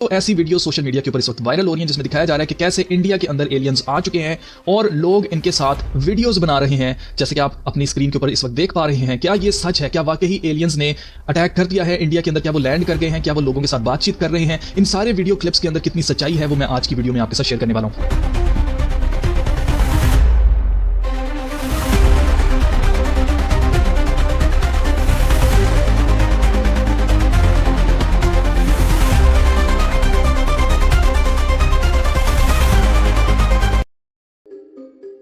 तो ऐसी video social media के ऊपर इस वक्त वायरल हो रही हैं जिसमें दिखाया जा रहा है कि कैसे इंडिया के अंदर एलियंस आ चुके हैं और लोग इनके साथ वीडियोस बना रहे हैं, जैसे कि आप अपनी स्क्रीन के ऊपर इस वक्त देख पा रहे हैं। क्या ये सच है? क्या वाकई एलियंस ने अटैक कर दिया है इंडिया के अंदर? क्या वो लैंड कर गए हैं? क्या वो लोगों के साथ बातचीत कर रहे हैं? इन सारे वीडियो क्लिप्स के अंदर कितनी सच्चाई है वो मैं आज की वीडियो में आपके साथ शेयर करने वाला हूं।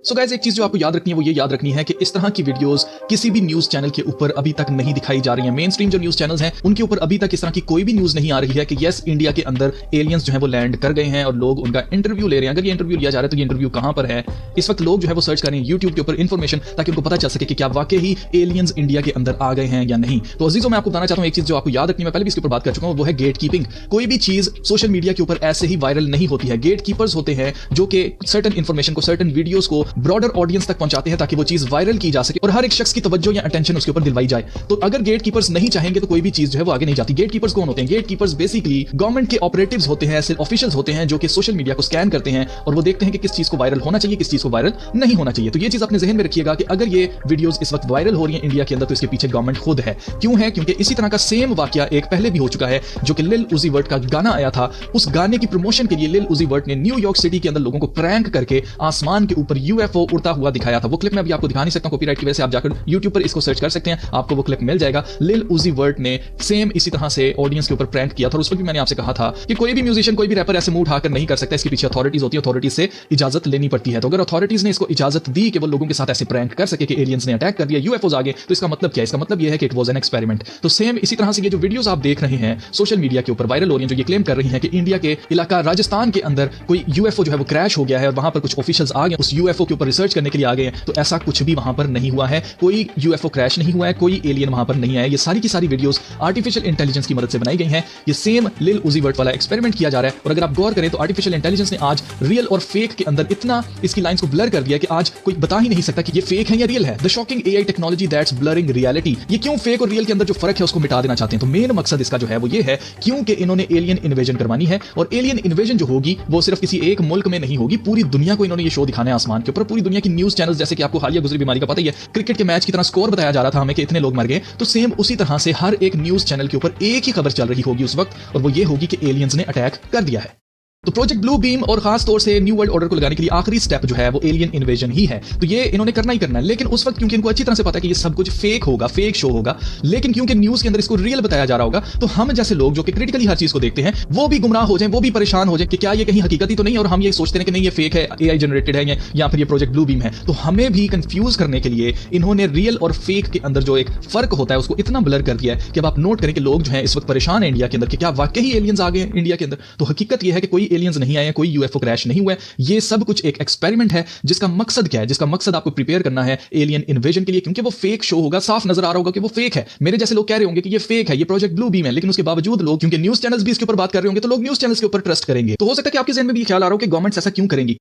सो गाइस, एक चीज जो आपको याद रखनी है वो ये याद रखनी है कि इस तरह की वीडियोस किसी भी न्यूज चैनल के ऊपर अभी तक नहीं दिखाई जा रही हैं। मेन स्ट्रीम जो न्यूज चैनल्स हैं उनके ऊपर अभी तक इस तरह की कोई भी न्यूज नहीं आ रही है कि यस, इंडिया के अंदर एलियंस जो है वो लैंड कर गए हैं और लोग उनका इंटरव्यू ले रहे हैं। अगर ये इंटरव्यू लिया जा रहा है तो ये इंटरव्यू कहां पर है? इस वक्त लोग जो है वो सर्च कर रहे हैं यूट्यूब के ऊपर इन्फॉर्मेशन, ताकि उनको पता चल सके कि क्या वाकई ही एलियंस इंडिया के अंदर आ गए हैं या नहीं। तो अजीजों, मैं आपको बताना चाहता हूं एक चीज जो आपको याद रखनी है, मैं पहले भी इसके ऊपर बात कर चुका हूं, वो है गेट कीपिंग। कोई भी चीज सोशल मीडिया के ऊपर ऐसे ही वायरल नहीं होती है। गेट कीपर्स होते हैं जो कि सर्टेन इन्फॉर्मेशन को, सर्टेन वीडियोस को ब्रॉडर ऑडियंस तक पहुंचाते हैं ताकि वो चीज वायरल की जा सके और हर एक शख्स की तवज्जो या अटेंशन उसके ऊपर दिलवाई जाए। तो अगर गेट कीपर्स नहीं चाहेंगे तो कोई भी चीज जो है वो आगे नहीं जाती। गेट कीपर्स कौन होते हैं? गेट कीपर्स बेसिकली गवर्नमेंट के ऑपरेटिव्स होते हैं, ऐसे ऑफिशियल्स होते हैं जो कि सोशल मीडिया को स्कैन करते हैं और वो देखते हैं कि किस चीज को वायरल होना चाहिए, किस चीज को वायरल नहीं होना चाहिए। तो ये चीज अपने जहन में रखिएगा कि अगर ये वीडियोस इस वक्त वायरल हो रही है इंडिया के अंदर तो इसके पीछे गवर्नमेंट खुद है। क्यों है? क्योंकि इसी तरह का सेम वाकया एक पहले भी हो चुका है, जो कि लिल उजी वर्ट का गाना आया था। उस गाने की प्रमोशन के लिए लिल उजी वर्ट ने न्यूयॉर्क सिटी के अंदर लोगों को प्रैंक करके आसमान के ऊपर यूएफओ उड़ता हुआ दिखाया था। वो क्लिप मैं अभी आपको दिखा नहीं सकता कॉपीराइट की वजह से, आप जाकर YouTube पर इसको सर्च कर सकते हैं, आपको वो क्लिप मिल जाएगा। लिल उजी वर्ट ने सेम इसी तरह से ऑडियंस के ऊपर प्रैंक किया था और उस वक्त भी मैंने आपसे कहा था कि कोई भी म्यूजिशियन, कोई भी रैपर ऐसे मुंह उठाकर नहीं कर सकता। इसके पीछे अथॉरिटीज होती है, अथॉरिटीज से इजाजत लेनी पड़ती है। तो अगर अथॉरिटीज ने इसको इजाजत दी कि वो लोगों के साथ ऐसे प्रैंक कर सके कि एलियंस ने अटैक कर दिया, यूएफओज आ गए, तो इसका मतलब क्या है? इसका मतलब यह है कि इट वाज एन एक्सपेरिमेंट। तो सेम इसी तरह से ये जो वीडियोस आप देख रहे हैं सोशल मीडिया के ऊपर वायरल हो रही हैं, जो ये क्लेम कर रही हैं कि इंडिया के इलाका राजस्थान के अंदर कोई यूएफओ जो है वो क्रैश हो गया है और वहां पर कुछ ऑफिशियल्स आ गए, उस यूएफओ के ऊपर रिसर्च करने के लिए आ गए हैं, तो ऐसा कुछ भी वहां पर नहीं हुआ है। कोई यूएफओ क्रैश नहीं हुआ है, कोई एलियन वहां पर नहीं आया। ये सारी की सारी वीडियोस आर्टिफिशियल इंटेलिजेंस की मदद से बनाई गई हैं। ये सेम लिल उजी वर्ट वाला एक्सपेरिमेंट किया जा रहा है और अगर आप गौर करें तो आर्टिफिशियल इंटेलिजेंस ने आज रियल और फेक के अंदर इतना इसकी लाइंस को ब्लर कर दिया कि आज कोई बता ही नहीं सकता कि ये फेक है या रियल है। The shocking AI technology that's blurring reality. ये क्यों फेक और रियल के अंदर जो फर्क है उसको मिटा देना चाहते हैं? तो मेन मकसद इसका जो है वो ये है क्योंकि इन्होंने एलियन इन्वेजन करवानी है और एलियन इन्वेजन जो होगी वो सिर्फ किसी एक मुल्क में नहीं होगी, पूरी दुनिया को इन्होंने ये शो दिखाना है आसमान के ऊपर। पूरी दुनिया की न्यूज चैनल्स, जैसे कि आपको हालिया गुजरी बीमारी का पता ही है, क्रिकेट के मैच की तरह स्कोर बताया जा रहा था हमें कि इतने लोग मर गए, तो सेम उसी तरह से हर एक न्यूज चैनल के ऊपर एक ही खबर चल रही होगी उस वक्त और वो ये होगी कि एलियंस ने अटैक कर दिया है। तो प्रोजेक्ट ब्लू बीम और खास तौर से न्यू वर्ल्ड ऑर्डर को लगाने के लिए आखिरी स्टेप जो है वो एलियन इन्वेजन ही है। तो ये इन्होंने करना ही करना है, लेकिन उस वक्त क्योंकि इनको अच्छी तरह से पता है कि ये सब कुछ फेक होगा, फेक शो होगा, लेकिन क्योंकि न्यूज के अंदर इसको रियल बताया जा रहा होगा, तो हम जैसे लोग जो कि क्रिटिकली हर चीज को देखते हैं वो भी गुमराह हो जाएं, वो भी परेशान हो जाए कि क्या ये कहीं हकीकत ही तो नहीं है और हम ये सोचते हैं कि नहीं ये फेक है, एआई जनरेटेड है या फिर ये प्रोजेक्ट ब्लू बीम है। तो हमें भी कंफ्यूज करने के लिए इन्होंने रियल और फेक के अंदर जो एक फर्क होता है उसको इतना ब्लर कर दिया है कि अब आप नोट करें कि लोग जो है इस वक्त परेशान है इंडिया के अंदर कि क्या वाकई एलियंस आ गए हैं इंडिया के अंदर। तो हकीकत यह है कि कोई एलियंस नहीं आए, कोई यूएफओ क्रैश नहीं हुआ है। ये सब कुछ एक एक्सपेरिमेंट है जिसका मकसद क्या है? जिसका मकसद आपको प्रिपेयर करना है एलियन इन्वेजन के लिए, क्योंकि वो फेक शो होगा, साफ नजर आ रहा होगा कि वो फेक है। मेरे जैसे लोग कह रहे होंगे कि ये फेक है, ये प्रोजेक्ट ब्लू बीम है, लेकिन उसके बावजूद लोग, क्योंकि न्यूज चैनल्स भी इसके ऊपर बात कर रहे होंगे, तो लोग न्यूज चैनल्स के ऊपर ट्रस्ट करेंगे। तो हो सकता है कि आपके जहन में भी ख्याल आ रहा हो कि गवर्नमेंट ऐसा क्यों करेंगी,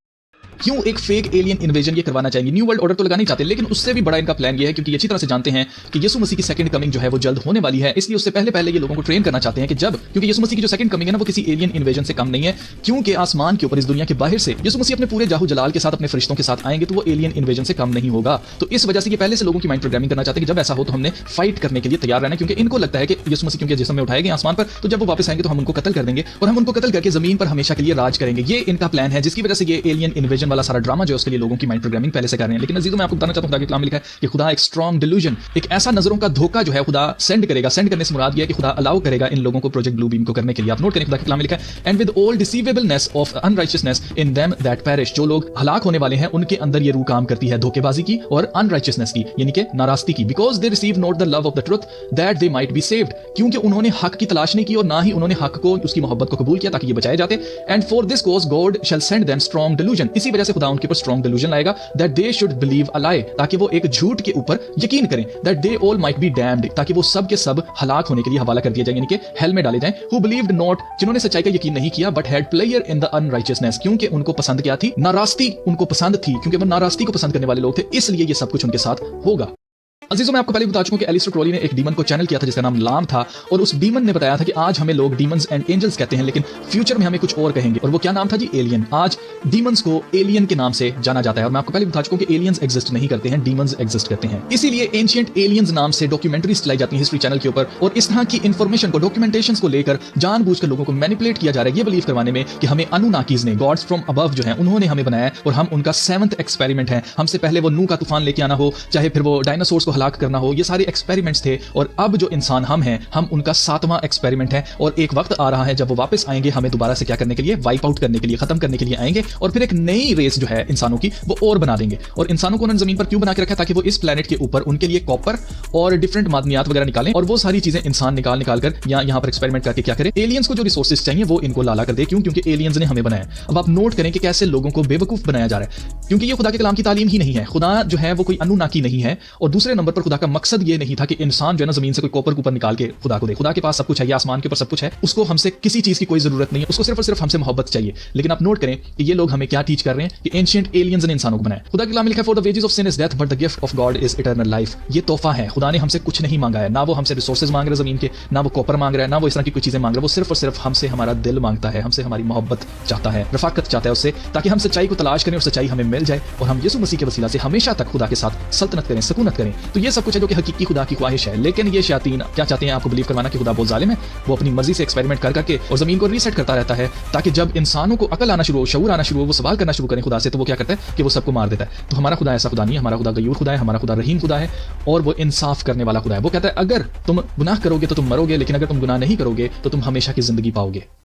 क्यों एक फेक एलियन इन्वेजन ये करवाना चाहेंगे? न्यू वर्ल्ड ऑर्डर तो लगाना ही चाहते हैं, लेकिन उससे भी बड़ा इनका प्लान ये है, क्योंकि अच्छी तरह से जानते हैं कि यीशु मसीह की सेकंड कमिंग जो है वो जल्द होने वाली है, इसलिए उससे पहले ये लोगों को ट्रेन करना चाहते हैं कि जब, क्योंकि यीशु मसीह की जो सेकंड कमिंग है ना वो किसी एलियन इन्वेजन से कम नहीं है, क्योंकि आसमान के ऊपर इस दुनिया के बाहर से यीशु मसीह अपने पूरे जाहू जलाल के साथ अपने फरिश्तों के साथ आएंगे, तो वो एलियन इन्वेजन से कम नहीं होगा। तो इस वजह से ये पहले से लोगों की माइंड प्रोग्रामिंग करना चाहते हैं कि जब ऐसा हो तो हमने फाइट करने के लिए तैयार रहना, क्योंकि इनको लगता है कि यीशु मसीह क्योंकि जिस्म में उठाए गए आसमान पर, तो जब वो वापस आएंगे तो हम उनको कत्ल कर देंगे और हम उनको कत्ल करके जमीन पर हमेशा के लिए राज करेंगे। ये इनका प्लान है, जिसकी वजह से ये एलियन इन्वेजन वाला सारा ड्रामा जो है उसके लिए लोगों की माइंड प्रोग्रामिंग पहले से कर रहे हैं। लेकिन अजीजों, मैं आपको बताना चाहता हूं, खुदा के कलाम में लिखा है कि खुदा एक स्ट्रॉन्ग डिल्यूजन, एक ऐसा नजरों का धोखा जो है खुदा सेंड करेगा। सेंड करने से मुराद यह है कि खुदा अलाउ करेगा इन लोगों को प्रोजेक्ट ब्लू बीम को करने के लिए। आप नोट करें, खुदा के कलाम में लिखा है, and with all deceivableness of unrighteousness in them that perish. जो लोग हलाक होने वाले हैं उनके अंदर ये रूह काम करती है धोखेबाजी की और अनराइचियसनेस की, यानी कि नाराजगी की। Because they receive not the love of the truth that they might be saved, क्योंकि उन्होंने हक की तलाश नहीं की और ना ही उन्होंने हक को, उसकी मोहब्बत को कबूल किया ताकि ये बचाए जाते। And for this cause God shall send them strong delusion. इसी वजह से खुदा उनके ऊपर स्ट्रॉन्ग डिल्यूजन लाएगा, that they should believe a lie, ताकि वो एक झूठ के ऊपर यकीन करें, that they all might be damned, ताकि वो सब के सब हलाक होने के लिए हवाला कर दिए जाएंगे, यानी कि हेल में डाले जाएं। हु बिलीव्ड नॉट, जिन्होंने सच्चाई का यकीन नहीं किया, but had pleasure in the unrighteousness, क्योंकि उनको पसंद क्या थी? नाराजगी उनको पसंद थी, क्योंकि वो नाराजगी को पसंद करने वाले लोग थे, इसलिए ये सब कुछ उनके साथ होगा। अजीजों, मैं आपको पहले बता चुका हूं कि एलिस्टर क्रोली ने एक डीमन को चैनल किया था जिसका नाम लाम था, और उस डीमन ने बताया था कि आज हमें लोग डीमंस एंड एंजल्स कहते हैं, लेकिन फ्यूचर में हमें कुछ और कहेंगे। और वो क्या नाम था जी? एलियन। आज डीमंस को एलियन के नाम से जाना जाता है, और मैं आपको पहले बता चुका हूं कि एलियंस एग्जिस्ट नहीं करते हैं, डीमंस एग्जिस्ट करते हैं। इसीलिए एंशिएंट एलियंस नाम से डॉक्यूमेंट्रीज चलाई जाती है हिस्ट्री चैनल के ऊपर, और इस तरह की इंफॉर्मेशन को, डॉक्यूमेंटेशंस को लेकर जानबूझकर लोगों को मैनिपुलेट किया जा रहा है, ये बिलीव करवाने में कि हमें अनुनाकीज ने, गॉड्स फ्रॉम अबव जो है, उन्होंने हमें बनाया और हम उनका 7th एक्सपेरिमेंट है। हमसे पहले वो नूह का तूफान लेके आना हो, चाहे फिर वो डायनासोर्स को हलाक करना हो, ये सारे एक्सपेरिमेंट्स थे। और अब जो इंसान हम हैं, हम उनका 7वां एक्सपेरिमेंट है, और एक वक्त आ रहा है जब वो वापस आएंगे हमें दोबारा से क्या करने के लिए? वाइप आउट करने के लिए, खत्म करने के लिए आएंगे, और फिर एक नई रेस जो है इंसानों की वो और बना देंगे। और इंसानों को उन्होंने जमीन पर क्यों बना के रखा है? ताकि वो इस प्लेनेट के ऊपर उनके लिए कॉपर और डिफरेंट मादनियात वगैरह निकालें, और वो सारी चीजें इंसान निकाल कर यहाँ पर एक्सपेरिमेंट करके क्या करें? एलियंस को जो रिसोर्सेज चाहिए वो इनको लाला कर दे। क्यों? क्योंकि एलियंस ने हमें बनाया। अब आप नोट करें कि कैसे लोगों को बेवकूफ बनाया जा रहा है, क्योंकि ये खुदा के कलाम की तालीम ही नहीं है। खुदा जो है वो कोई अनुनाकी नहीं है, और दूसरे नंबर पर खुदा का मकसद ये नहीं था कि इंसान जो है ना जमीन से कोई कॉपर ऊपर निकाल के खुदा को दे। खुदा के पास सब कुछ है, आसमान के ऊपर सब कुछ है, उसको हमसे किसी चीज की कोई जरूरत नहीं है, उसको सिर्फ और सिर्फ हमसे मोहब्बत चाहिए। लेकिन आप नोट करें कि ये लोग हमें क्या टीच कर रहे हैं कि एंशिएंट एलियंस ने इंसानों को बनाया। खुदा के कलाम में लिखा है, for the wages of sin is death but the gift of God is eternal life. ये तोहफा है, खुदा ने हमसे कुछ नहीं मांगा है, ना वो हमसे रिसोर्सेज मांग रहा है जमीन के, ना वो कॉपर मांग रहा है, ना वो इस तरह की कोई चीजें मांग रहा है। वो सिर्फ और सिर्फ हमसे हमारा दिल मांगता है, हमसे हमारी मोहब्बत चाहता है, रफाकत चाहता है उससे, ताकि हम सच्चाई को तलाश करें और सच्चाई हमें मिल जाए, और हम यीशु मसीह के वसीला से हमेशा तक खुदा के साथ सल्तनत करें, सकूनत करें। तो ये सब कुछ है जो कि हकीकी खुदा की ख्वाहिश है। लेकिन ये शैतान क्या चाहते हैं? आपको बिलीव करवाना कि खुदा बहुत जालिम है, वो अपनी मर्जी से एक्सपेरिमेंट कर करके और जमीन को रीसेट करता रहता है, ताकि जब इंसानों को अकल आना शुरू हो, शऊर आना शुरू हो, वो सवाल करना शुरू करें खुदा से, तो वो क्या करता है कि वो सबको मार देता है। तो हमारा खुदा ऐसा खुदा नहीं है, हमारा खुदा गयूर खुदा है, हमारा खुदा रहीम खुदा है, और वो इंसाफ करने वाला खुदा है। वो कहता है अगर तुम गुनाह करोगे तो तुम मरोगे, लेकिन अगर तुम गुनाह नहीं करोगे तो तुम हमेशा की जिंदगी पाओगे।